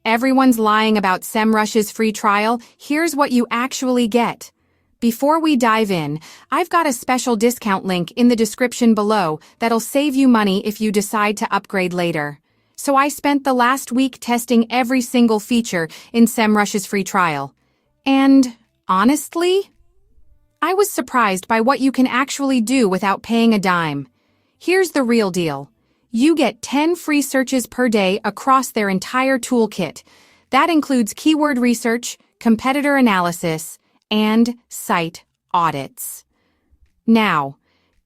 Everyone's lying about Semrush's free trial. Here's what you actually get. Before we dive in, I've got a special discount link in the description below that'll save you money if you decide to upgrade later. So I spent the last week testing every single feature in Semrush's free trial. And, honestly, I was surprised by what you can actually do without paying a dime. Here's the real deal. You get 10 free searches per day across their entire toolkit. That includes keyword research, competitor analysis, and site audits. Now,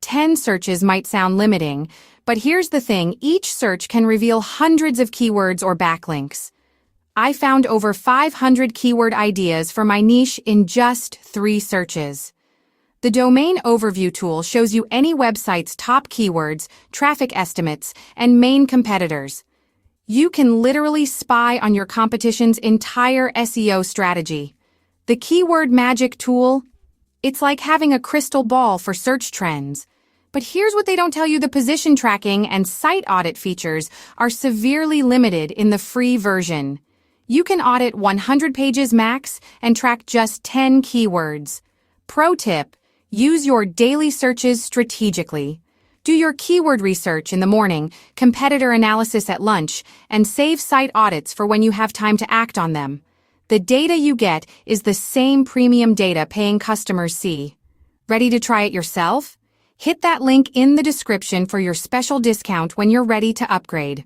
10 searches might sound limiting, but here's the thing, each search can reveal hundreds of keywords or backlinks. I found over 500 keyword ideas for my niche in just 3 searches. The Domain Overview tool shows you any website's top keywords, traffic estimates, and main competitors. You can literally spy on your competition's entire SEO strategy. The Keyword Magic tool, it's like having a crystal ball for search trends. But here's what they don't tell you: the position tracking and site audit features are severely limited in the free version. You can audit 100 pages max and track just 10 keywords. Pro tip: use your daily searches strategically. Do your keyword research in the morning, competitor analysis at lunch, and save site audits for when you have time to act on them. The data you get is the same premium data paying customers see. Ready to try it yourself? Hit that link in the description for your special discount when you're ready to upgrade.